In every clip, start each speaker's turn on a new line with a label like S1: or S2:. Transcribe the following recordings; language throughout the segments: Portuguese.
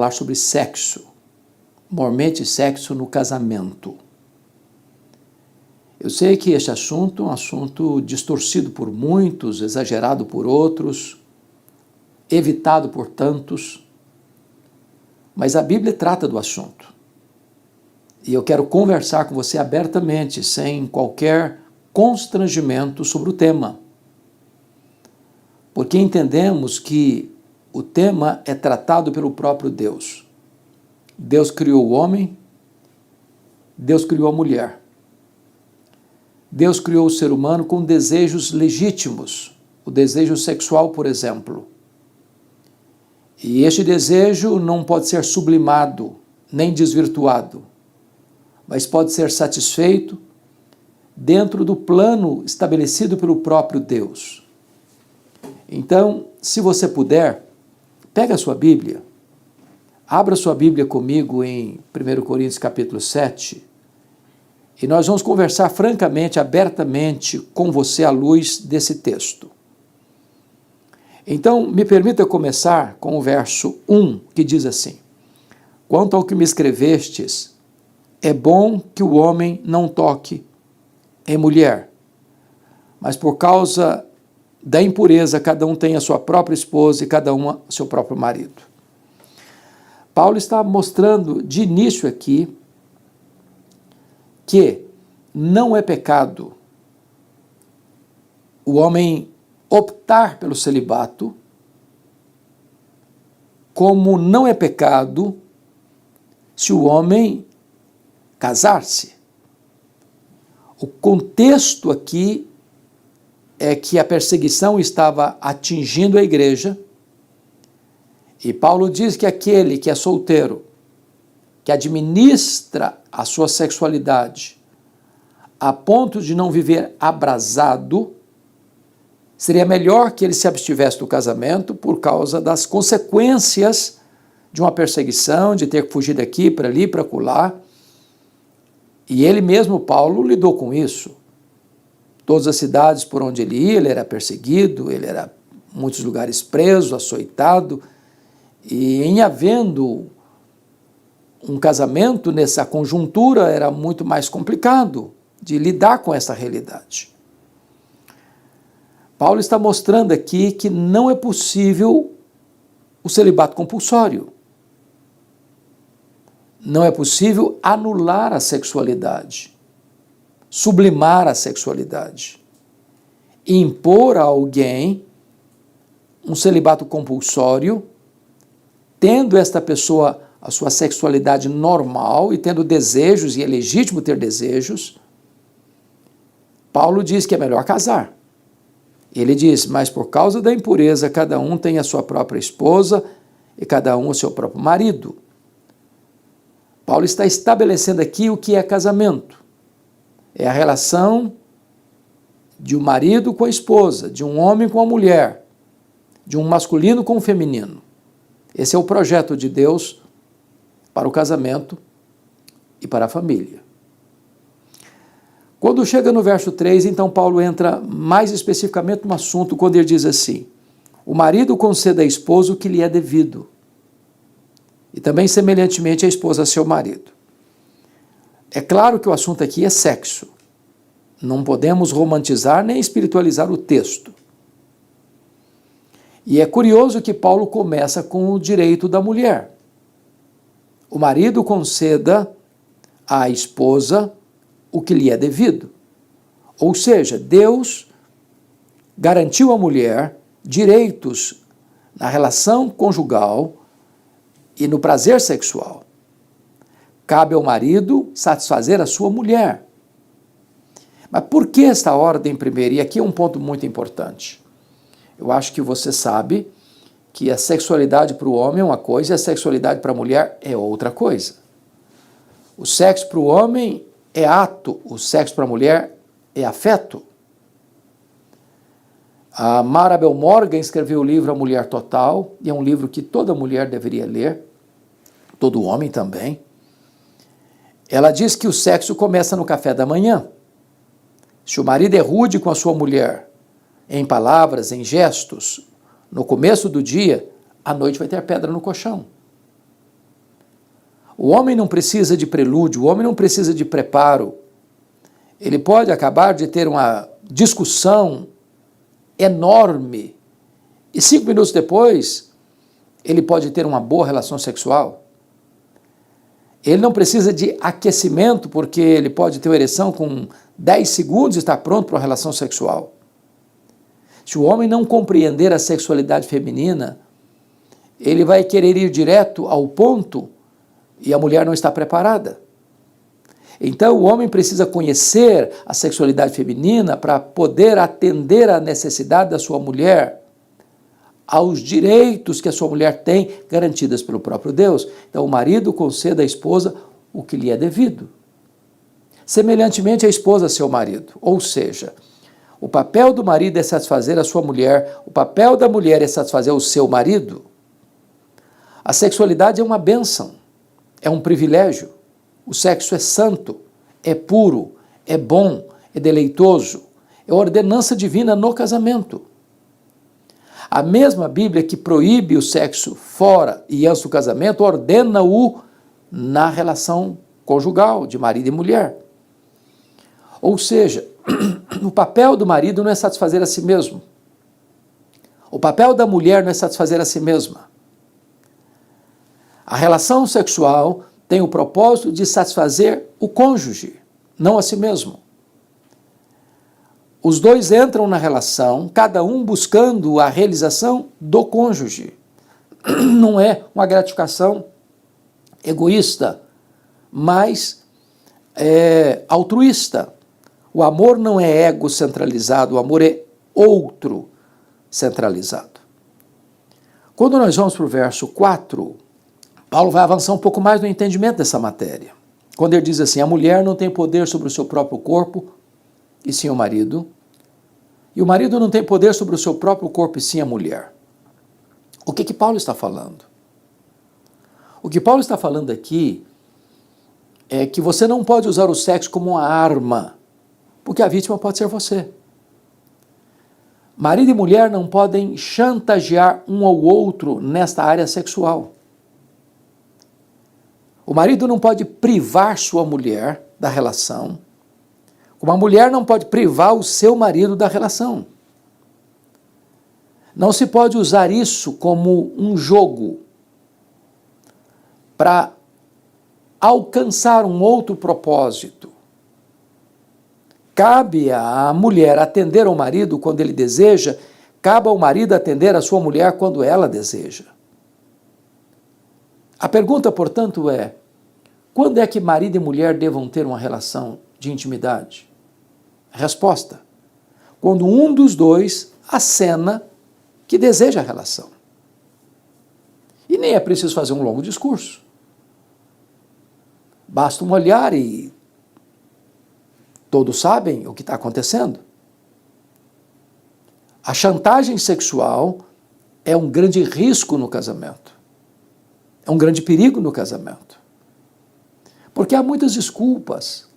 S1: Falar sobre sexo, mormente sexo no casamento. Eu sei que este assunto é um assunto distorcido por muitos, exagerado por outros, evitado por tantos, mas a Bíblia trata do assunto. E eu quero conversar com você abertamente, sem qualquer constrangimento sobre o tema. Porque entendemos que o tema é tratado pelo próprio Deus. Deus criou o homem, Deus criou a mulher. Deus criou o ser humano com desejos legítimos, o desejo sexual, por exemplo. E este desejo não pode ser sublimado, nem desvirtuado, mas pode ser satisfeito dentro do plano estabelecido pelo próprio Deus. Então, se você puder, pega a sua Bíblia, abra sua Bíblia comigo em 1 Coríntios capítulo 7, e nós vamos conversar francamente, abertamente com você à luz desse texto. Então, me permita começar com o verso 1, que diz assim: Quanto ao que me escrevestes, é bom que o homem não toque em mulher, mas por causa da impureza, cada um tem a sua própria esposa e cada uma seu próprio marido. Paulo está mostrando de início aqui que não é pecado o homem optar pelo celibato, como não é pecado se o homem casar-se. O contexto aqui é que a perseguição estava atingindo a igreja, e Paulo diz que aquele que é solteiro, que administra a sua sexualidade a ponto de não viver abrasado, seria melhor que ele se abstivesse do casamento por causa das consequências de uma perseguição, de ter que fugir daqui para ali, para acolá. E ele mesmo, Paulo, lidou com isso. Todas as cidades por onde ele ia, ele era perseguido, ele era em muitos lugares preso, açoitado, e em havendo um casamento nessa conjuntura era muito mais complicado de lidar com essa realidade. Paulo está mostrando aqui que não é possível o celibato compulsório. Não é possível anular a sexualidade, sublimar a sexualidade, impor a alguém um celibato compulsório, tendo esta pessoa a sua sexualidade normal e tendo desejos, e é legítimo ter desejos. Paulo diz que é melhor casar. Ele diz, mas por causa da impureza, cada um tem a sua própria esposa e cada um o seu próprio marido. Paulo está estabelecendo aqui o que é casamento. É a relação de um marido com a esposa, de um homem com a mulher, de um masculino com o feminino. Esse é o projeto de Deus para o casamento e para a família. Quando chega no verso 3, então Paulo entra mais especificamente no assunto, quando ele diz assim: o marido conceda à esposa o que lhe é devido, e também semelhantemente a esposa a seu marido. É claro que o assunto aqui é sexo. Não podemos romantizar nem espiritualizar o texto. E é curioso que Paulo começa com o direito da mulher. O marido conceda à esposa o que lhe é devido. Ou seja, Deus garantiu à mulher direitos na relação conjugal e no prazer sexual. Cabe ao marido satisfazer a sua mulher. Mas por que esta ordem primeiro? E aqui é um ponto muito importante. Eu acho que você sabe que a sexualidade para o homem é uma coisa e a sexualidade para a mulher é outra coisa. O sexo para o homem é ato, o sexo para a mulher é afeto. A Marabel Morgan escreveu o livro A Mulher Total, e é um livro que toda mulher deveria ler, todo homem também. Ela diz que o sexo começa no café da manhã. Se o marido é rude com a sua mulher, em palavras, em gestos, no começo do dia, à noite vai ter pedra no colchão. O homem não precisa de prelúdio, o homem não precisa de preparo. Ele pode acabar de ter uma discussão enorme e 5 minutos depois ele pode ter uma boa relação sexual. Ele não precisa de aquecimento, porque ele pode ter uma ereção com 10 segundos e estar pronto para uma relação sexual. Se o homem não compreender a sexualidade feminina, ele vai querer ir direto ao ponto e a mulher não está preparada. Então o homem precisa conhecer a sexualidade feminina para poder atender à necessidade da sua mulher, aos direitos que a sua mulher tem garantidas pelo próprio Deus. Então o marido conceda à esposa o que lhe é devido. Semelhantemente a esposa a seu marido. Ou seja, o papel do marido é satisfazer a sua mulher, o papel da mulher é satisfazer o seu marido. A sexualidade é uma bênção, é um privilégio. O sexo é santo, é puro, é bom, é deleitoso, é ordenança divina no casamento. A mesma Bíblia que proíbe o sexo fora e antes do casamento, ordena-o na relação conjugal de marido e mulher. Ou seja, o papel do marido não é satisfazer a si mesmo. O papel da mulher não é satisfazer a si mesma. A relação sexual tem o propósito de satisfazer o cônjuge, não a si mesmo. Os dois entram na relação, cada um buscando a realização do cônjuge. Não é uma gratificação egoísta, mas altruísta. O amor não é egocentralizado, o amor é outro centralizado. Quando nós vamos para o verso 4, Paulo vai avançar um pouco mais no entendimento dessa matéria. Quando ele diz assim, a mulher não tem poder sobre o seu próprio corpo, e sim o marido, e o marido não tem poder sobre o seu próprio corpo, e sim a mulher. O que Paulo está falando? O que Paulo está falando aqui é que você não pode usar o sexo como uma arma, porque a vítima pode ser você. Marido e mulher não podem chantagear um ao outro nesta área sexual. O marido não pode privar sua mulher da relação, como a mulher não pode privar o seu marido da relação. Não se pode usar isso como um jogo para alcançar um outro propósito. Cabe à mulher atender ao marido quando ele deseja, cabe ao marido atender a sua mulher quando ela deseja. A pergunta, portanto, é: quando é que marido e mulher devam ter uma relação de intimidade? Resposta: quando um dos dois acena que deseja a relação. E nem é preciso fazer um longo discurso. Basta um olhar e todos sabem o que está acontecendo. A chantagem sexual é um grande risco no casamento. É um grande perigo no casamento. Porque há muitas desculpas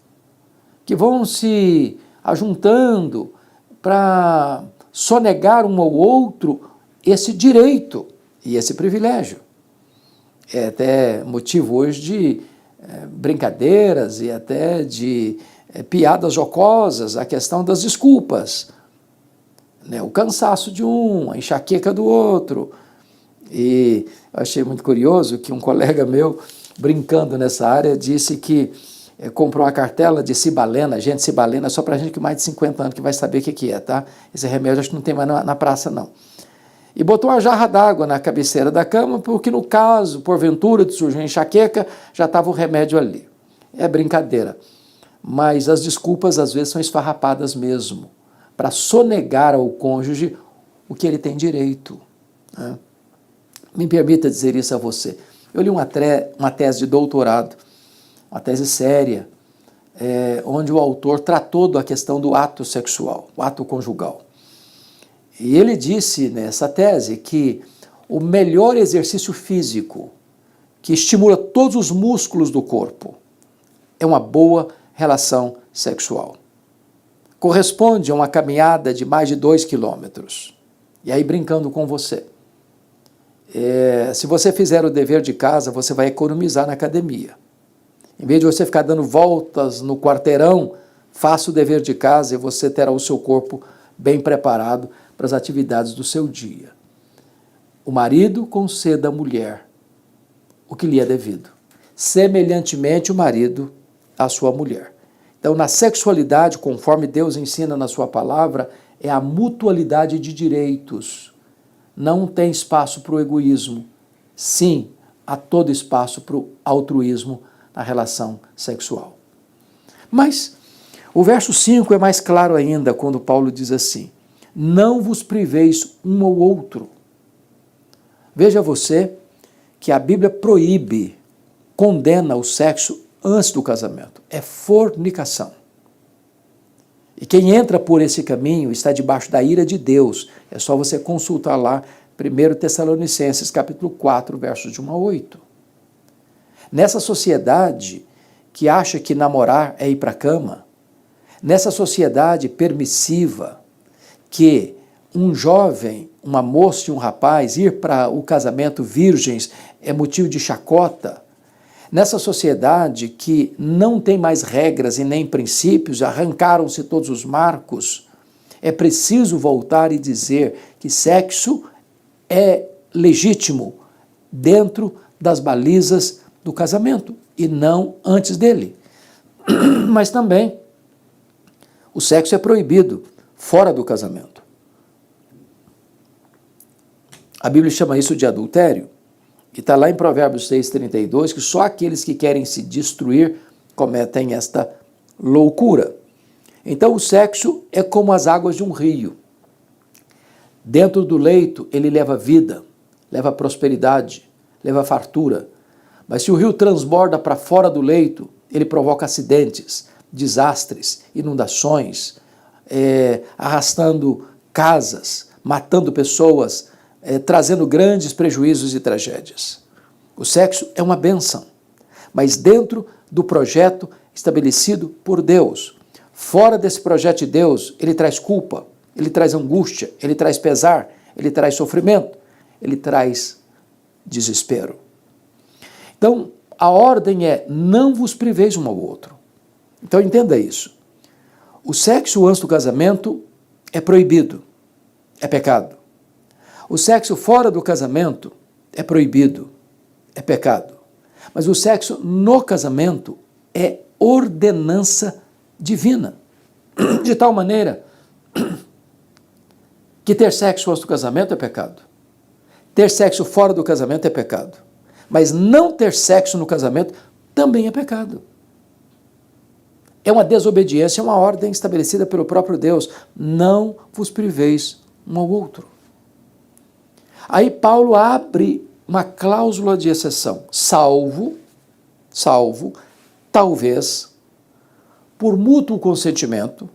S1: que vão se ajuntando para sonegar um ao outro esse direito e esse privilégio. É até motivo hoje de brincadeiras e até de piadas jocosas, a questão das desculpas. Né? O cansaço de um, a enxaqueca do outro. E eu achei muito curioso que um colega meu, brincando nessa área, disse que comprou uma cartela de cibalena, gente, cibalena só para gente que mais de 50 anos que vai saber o que é, tá? Esse remédio acho que não tem mais na praça, não. E botou uma jarra d'água na cabeceira da cama, porque no caso, porventura, de surgir uma enxaqueca, já estava o remédio ali. É brincadeira. Mas as desculpas, às vezes, são esfarrapadas mesmo, para sonegar ao cônjuge o que ele tem direito. Né? Me permita dizer isso a você. Eu li uma tese de doutorado, uma tese séria, onde o autor tratou da questão do ato sexual, o ato conjugal. E ele disse nessa tese que o melhor exercício físico que estimula todos os músculos do corpo é uma boa relação sexual. Corresponde a uma caminhada de mais de 2 quilômetros. E aí, brincando com você, Se você fizer o dever de casa, você vai economizar na academia. Em vez de você ficar dando voltas no quarteirão, faça o dever de casa e você terá o seu corpo bem preparado para as atividades do seu dia. O marido conceda à mulher o que lhe é devido. Semelhantemente, o marido à sua mulher. Então, na sexualidade, conforme Deus ensina na sua palavra, é a mutualidade de direitos. Não tem espaço para o egoísmo. Sim, há todo espaço para o altruísmo na relação sexual. Mas o verso 5 é mais claro ainda, quando Paulo diz assim: não vos priveis um ao outro. Veja você que a Bíblia proíbe, condena o sexo antes do casamento. É fornicação. E quem entra por esse caminho está debaixo da ira de Deus. É só você consultar lá 1 Tessalonicenses, capítulo 4, versos de 1 a 8. Nessa sociedade que acha que namorar é ir para a cama, nessa sociedade permissiva, que um jovem, uma moça e um rapaz ir para o casamento virgens é motivo de chacota, nessa sociedade que não tem mais regras e nem princípios, arrancaram-se todos os marcos, é preciso voltar e dizer que sexo é legítimo dentro das balizas do casamento e não antes dele. Mas também o sexo é proibido fora do casamento. A Bíblia chama isso de adultério. E está lá em Provérbios 6,32, que só aqueles que querem se destruir cometem esta loucura. Então o sexo é como as águas de um rio. Dentro do leito ele leva vida, leva prosperidade, leva fartura. Mas se o rio transborda para fora do leito, ele provoca acidentes, desastres, inundações, arrastando casas, matando pessoas, trazendo grandes prejuízos e tragédias. O sexo é uma bênção, mas dentro do projeto estabelecido por Deus. Fora desse projeto de Deus, ele traz culpa, ele traz angústia, ele traz pesar, ele traz sofrimento, ele traz desespero. Então, a ordem é: não vos priveis um ao outro. Então, entenda isso. O sexo antes do casamento é proibido, é pecado. O sexo fora do casamento é proibido, é pecado. Mas o sexo no casamento é ordenança divina. De tal maneira que ter sexo antes do casamento é pecado. Ter sexo fora do casamento é pecado. Mas não ter sexo no casamento também é pecado. É uma desobediência, é uma ordem estabelecida pelo próprio Deus. Não vos priveis um ao outro. Aí Paulo abre uma cláusula de exceção, salvo, talvez, por mútuo consentimento,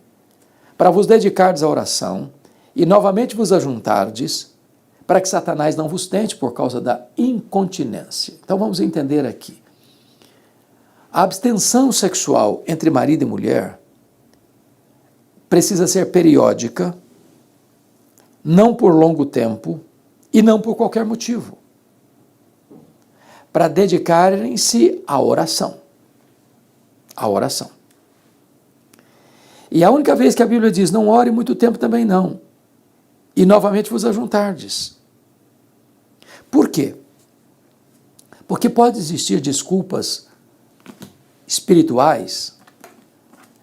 S1: para vos dedicardes à oração e novamente vos ajuntardes, para que Satanás não vos tente por causa da incontinência. Então vamos entender aqui. A abstenção sexual entre marido e mulher precisa ser periódica, não por longo tempo, e não por qualquer motivo, para dedicarem-se à oração. À oração. E a única vez que a Bíblia diz não ore muito tempo também não. E novamente vos ajuntardes. Por quê? Porque pode existir desculpas espirituais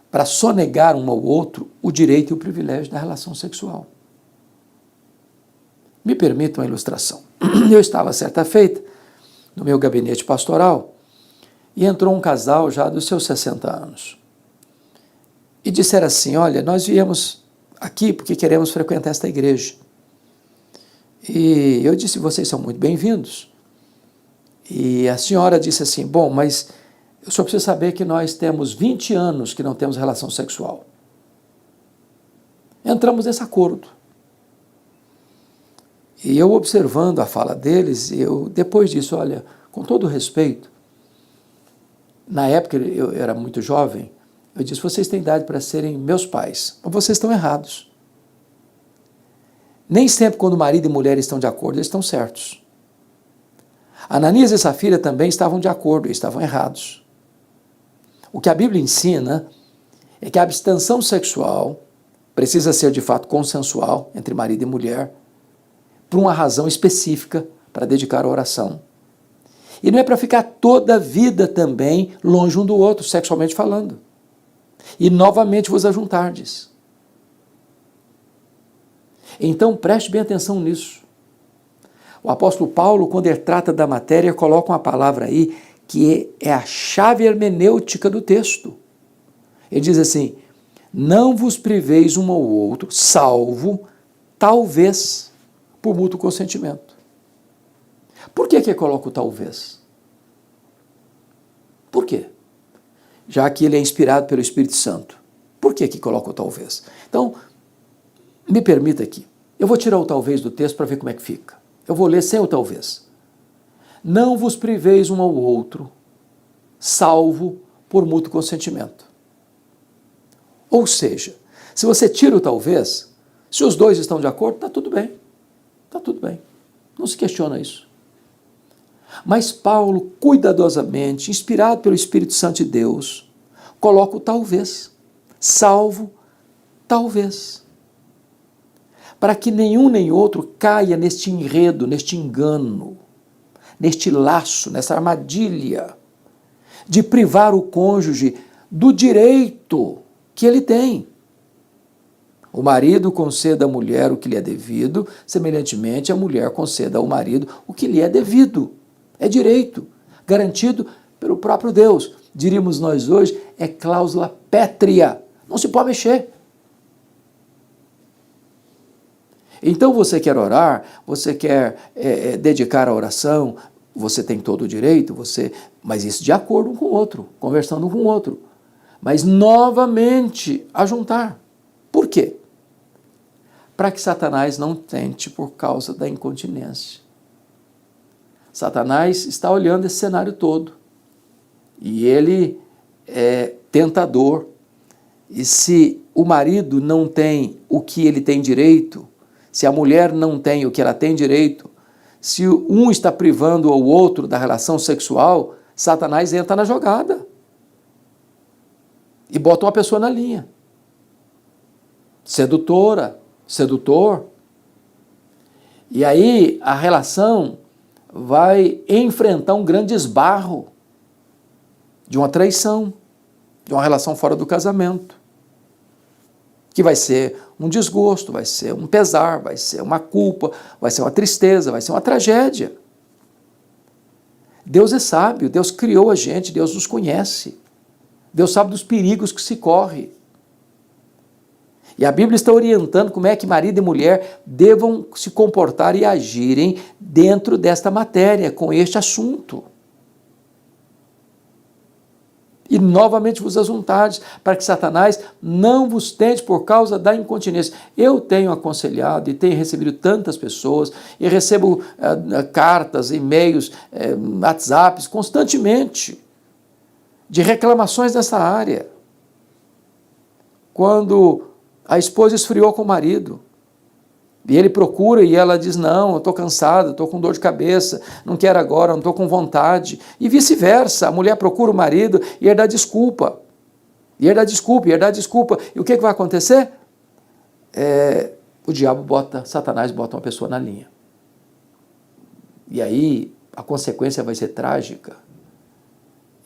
S1: para sonegar um ao outro o direito e o privilégio da relação sexual. Me permita uma ilustração. Eu estava certa feita no meu gabinete pastoral e entrou um casal já dos seus 60 anos. E disseram assim: olha, nós viemos aqui porque queremos frequentar esta igreja. E eu disse: vocês são muito bem-vindos. E a senhora disse assim: bom, mas eu só preciso saber que nós temos 20 anos que não temos relação sexual. Entramos nesse acordo. E eu observando a fala deles, depois disso, olha, com todo respeito, na época eu era muito jovem, eu disse: vocês têm idade para serem meus pais, mas vocês estão errados. Nem sempre quando marido e mulher estão de acordo, eles estão certos. Ananias e Safira também estavam de acordo, eles estavam errados. O que a Bíblia ensina é que a abstenção sexual precisa ser de fato consensual entre marido e mulher, por uma razão específica para dedicar a oração. E não é para ficar toda a vida também longe um do outro, sexualmente falando. E novamente vos ajuntardes. Então preste bem atenção nisso. O apóstolo Paulo, quando ele trata da matéria, coloca uma palavra aí que é a chave hermenêutica do texto. Ele diz assim: não vos priveis um ao outro, salvo, talvez, por mútuo consentimento. Por que coloca o talvez? Por quê? Já que ele é inspirado pelo Espírito Santo. Por que coloca o talvez? Então, me permita aqui. Eu vou tirar o talvez do texto para ver como é que fica. Eu vou ler sem o talvez. Não vos priveis um ao outro, salvo por mútuo consentimento. Ou seja, se você tira o talvez, se os dois estão de acordo, está tudo bem. Está tudo bem. Não se questiona isso. Mas Paulo, cuidadosamente, inspirado pelo Espírito Santo de Deus, coloca o talvez, salvo talvez, para que nenhum nem outro caia neste enredo, neste engano, neste laço, nessa armadilha de privar o cônjuge do direito que ele tem. O marido conceda à mulher o que lhe é devido, semelhantemente a mulher conceda ao marido o que lhe é devido. É direito, garantido pelo próprio Deus. Diríamos nós hoje, é cláusula pétrea. Não se pode mexer. Então você quer orar, você quer dedicar a oração, você tem todo o direito, mas isso de acordo um com o outro, conversando um com o outro. Mas novamente ajuntar. Por quê? Para que Satanás não tente por causa da incontinência. Satanás está olhando esse cenário todo. E ele é tentador. E se o marido não tem o que ele tem direito, se a mulher não tem o que ela tem direito, se um está privando ao outro da relação sexual, Satanás entra na jogada. E bota uma pessoa na linha. Sedutora, sedutor. E aí a relação vai enfrentar um grande esbarro de uma traição, de uma relação fora do casamento, que vai ser um desgosto, vai ser um pesar, vai ser uma culpa, vai ser uma tristeza, vai ser uma tragédia. Deus é sábio, Deus criou a gente, Deus nos conhece, Deus sabe dos perigos que se corre. E a Bíblia está orientando como é que marido e mulher devam se comportar e agirem dentro desta matéria, com este assunto. E novamente vos ajuntares, para que Satanás não vos tente por causa da incontinência. Eu tenho aconselhado e tenho recebido tantas pessoas, e recebo cartas, e-mails, WhatsApps constantemente, de reclamações nessa área. Quando a esposa esfriou com o marido, e ele procura e ela diz: não, eu estou cansada, estou com dor de cabeça, não quero agora, não estou com vontade. E vice-versa, a mulher procura o marido e ele dá desculpa. E ele dá desculpa, e ele dá desculpa. E o que vai acontecer? O diabo Satanás bota uma pessoa na linha. E aí a consequência vai ser trágica.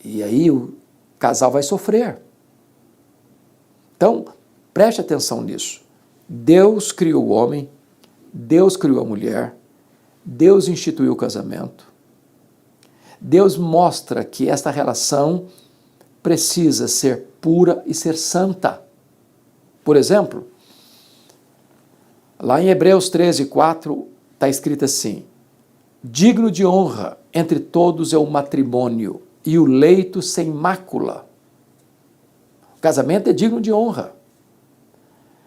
S1: E aí o casal vai sofrer. Então, preste atenção nisso. Deus criou o homem, Deus criou a mulher, Deus instituiu o casamento. Deus mostra que esta relação precisa ser pura e ser santa. Por exemplo, lá em Hebreus 13:4 está escrito assim: digno de honra entre todos é o matrimônio e o leito sem mácula. O casamento é digno de honra.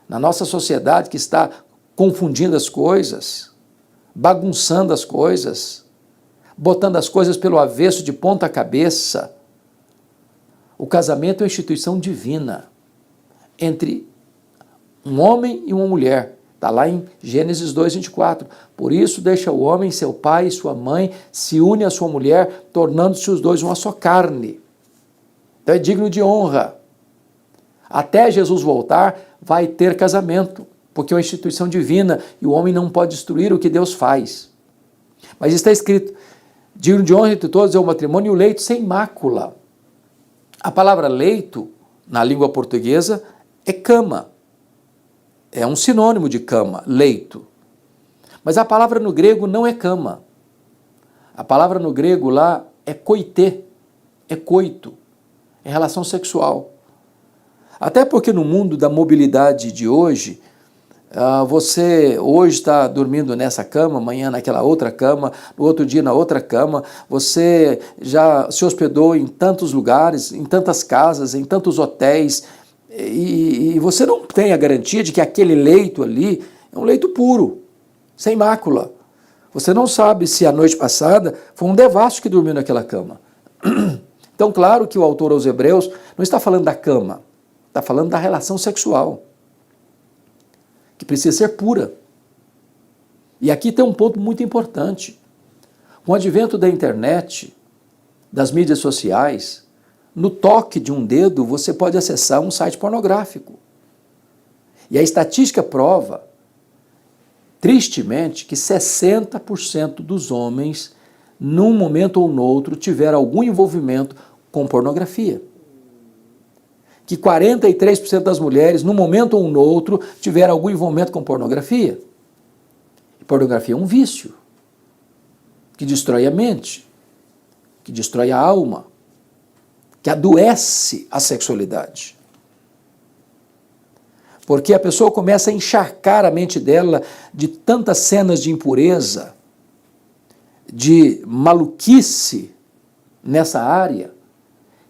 S1: Na nossa sociedade que está confundindo as coisas, bagunçando as coisas, botando as coisas pelo avesso de ponta cabeça, o casamento é uma instituição divina entre um homem e uma mulher, Está lá em Gênesis 2:24. Por isso deixa o homem, seu pai e sua mãe, se une à sua mulher, tornando-se os dois uma só carne. Então é digno de honra. Até Jesus voltar, vai ter casamento, porque é uma instituição divina e o homem não pode destruir o que Deus faz. Mas está escrito, digno de honra entre todos é o matrimônio e o leito sem mácula. A palavra leito, na língua portuguesa, é cama. É um sinônimo de cama, leito. Mas a palavra no grego não é cama. A palavra no grego lá é koité, é coito, é relação sexual. Até porque no mundo da mobilidade de hoje, você hoje está dormindo nessa cama, amanhã naquela outra cama, no outro dia na outra cama, você já se hospedou em tantos lugares, em tantas casas, em tantos hotéis, e você não tem a garantia de que aquele leito ali é um leito puro, sem mácula. Você não sabe se a noite passada foi um devasso que dormiu naquela cama. Então, claro que o autor aos Hebreus não está falando da cama, está falando da relação sexual, que precisa ser pura. E aqui tem um ponto muito importante. Com o advento da internet, das mídias sociais, no toque de um dedo você pode acessar um site pornográfico. E a estatística prova, tristemente, que 60% dos homens, num momento ou no outro, tiveram algum envolvimento com pornografia. Que 43% das mulheres, num momento ou no outro, tiveram algum envolvimento com pornografia. E pornografia é um vício que destrói a mente, que destrói a alma, que adoece a sexualidade. Porque a pessoa começa a encharcar a mente dela de tantas cenas de impureza, de maluquice nessa área,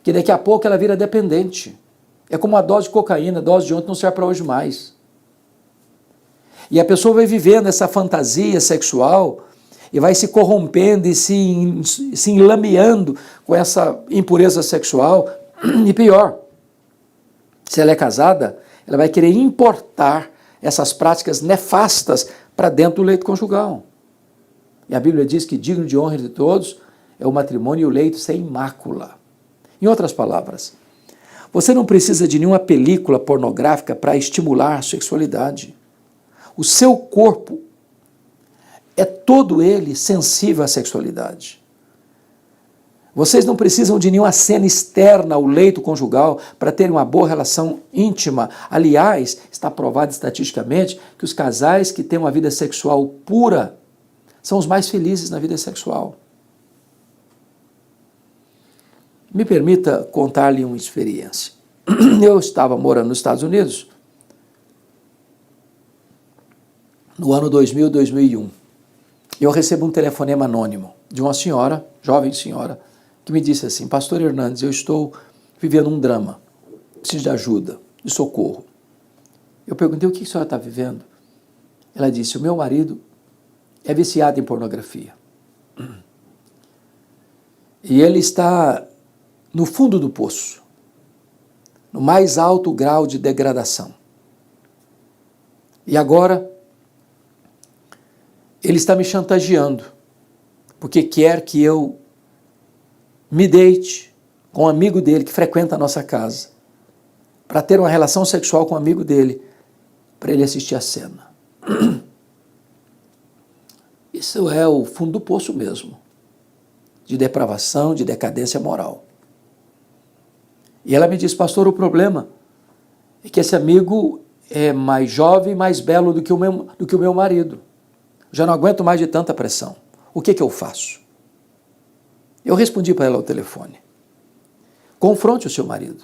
S1: que daqui a pouco ela vira dependente. É como uma dose de cocaína, a dose de ontem não serve para hoje mais. E a pessoa vai vivendo essa fantasia sexual e vai se corrompendo e se enlameando com essa impureza sexual. E pior, se ela é casada, ela vai querer importar essas práticas nefastas para dentro do leito conjugal. E a Bíblia diz que digno de honra de todos é o matrimônio e o leito sem mácula. Em outras palavras, você não precisa de nenhuma película pornográfica para estimular a sexualidade. O seu corpo é todo ele sensível à sexualidade. Vocês não precisam de nenhuma cena externa ao leito conjugal para terem uma boa relação íntima. Aliás, está provado estatisticamente que os casais que têm uma vida sexual pura são os mais felizes na vida sexual. Me permita contar-lhe uma experiência. Eu estava morando nos Estados Unidos no ano 2000, 2001. Eu recebo um telefonema anônimo de uma senhora, jovem senhora, que me disse assim: Pastor Hernandes, eu estou vivendo um drama, preciso de ajuda, de socorro. Eu perguntei: o que a senhora está vivendo? Ela disse: o meu marido é viciado em pornografia. E ele está no fundo do poço, no mais alto grau de degradação. E agora ele está me chantageando, porque quer que eu me deite com um amigo dele que frequenta a nossa casa, para ter uma relação sexual com um amigo dele, para ele assistir a cena. Isso é o fundo do poço mesmo, de depravação, de decadência moral. E ela me disse: pastor, o problema é que esse amigo é mais jovem, mais belo do que o meu marido. Já não aguento mais de tanta pressão. O que eu faço? Eu respondi para ela ao telefone: confronte o seu marido.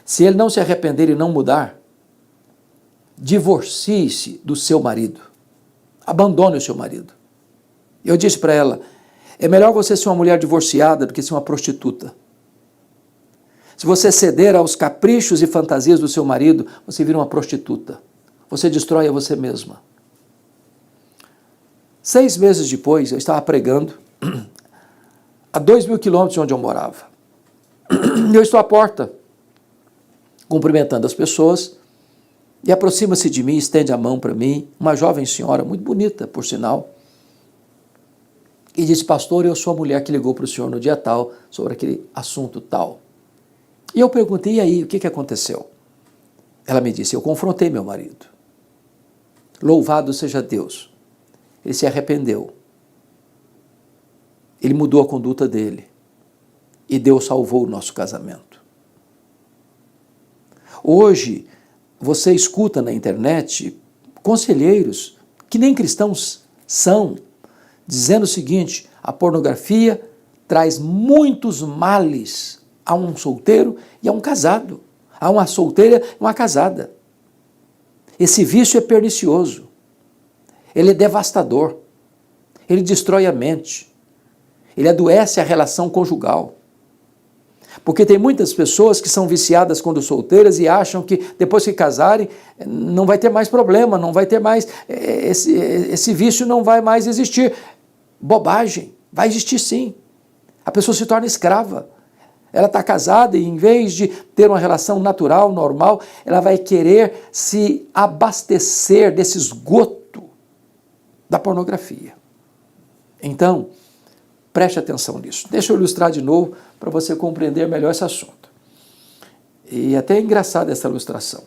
S1: Se ele não se arrepender e não mudar, divorcie-se do seu marido. Abandone o seu marido. Eu disse para ela: é melhor você ser uma mulher divorciada do que ser uma prostituta. Se você ceder aos caprichos e fantasias do seu marido, você vira uma prostituta. Você destrói a você mesma. 6 meses depois, eu estava pregando a 2.000 quilômetros de onde eu morava. Eu estou à porta, cumprimentando as pessoas, E aproxima-se de mim, estende a mão para mim, uma jovem senhora, muito bonita, por sinal, e disse: pastor, eu sou a mulher que ligou para o senhor no dia tal, sobre aquele assunto tal. E eu perguntei: e aí, o que aconteceu? Ela me disse: eu confrontei meu marido. Louvado seja Deus. Ele se arrependeu. Ele mudou a conduta dele. E Deus salvou o nosso casamento. Hoje, você escuta na internet conselheiros que nem cristãos são, dizendo o seguinte: a pornografia traz muitos males a um solteiro e a um casado, a uma solteira e uma casada. Esse vício é pernicioso, ele é devastador, ele destrói a mente, ele adoece a relação conjugal. Porque tem muitas pessoas que são viciadas quando solteiras e acham que depois que casarem não vai ter mais problema, não vai ter mais, esse vício não vai mais existir. Bobagem, vai existir sim. A pessoa se torna escrava. Ela está casada e em vez de ter uma relação natural, normal, ela vai querer se abastecer desse esgoto da pornografia. Então, preste atenção nisso. Deixa eu ilustrar de novo para você compreender melhor esse assunto. E até é engraçada essa ilustração.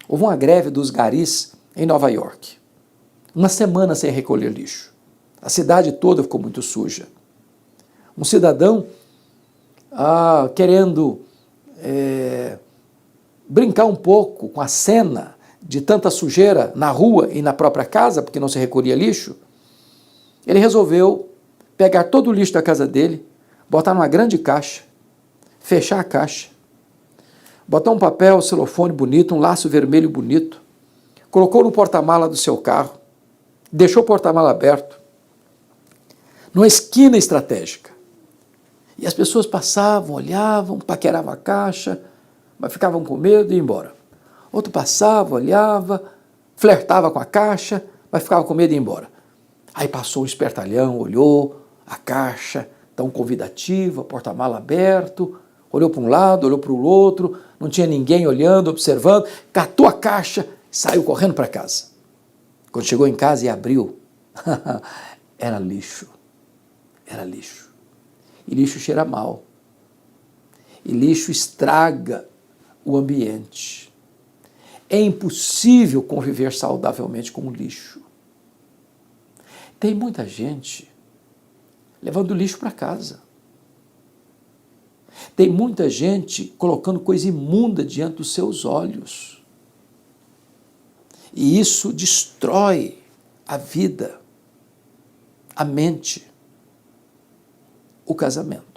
S1: Houve uma greve dos garis em Nova York. Uma semana sem recolher lixo. A cidade toda ficou muito suja. Um cidadão, querendo brincar um pouco com a cena de tanta sujeira na rua e na própria casa, porque não se recolhia lixo, ele resolveu pegar todo o lixo da casa dele, botar numa grande caixa, fechar a caixa, botar um papel celofane bonito, um laço vermelho bonito, colocou no porta-mala do seu carro, deixou o porta-mala aberto, numa esquina estratégica. E as pessoas passavam, olhavam, paqueravam a caixa, mas ficavam com medo e iam embora. Outro passava, olhava, flertava com a caixa, mas ficava com medo e ia embora. Aí passou um espertalhão, olhou a caixa, tão convidativa, porta-mala aberto, olhou para um lado, olhou para o outro, não tinha ninguém olhando, observando, catou a caixa e saiu correndo para casa. Quando chegou em casa e abriu, era lixo. Era lixo. E lixo cheira mal. E lixo estraga o ambiente. É impossível conviver saudavelmente com o lixo. Tem muita gente levando lixo para casa. Tem muita gente colocando coisa imunda diante dos seus olhos. E isso destrói a vida, a mente, o casamento.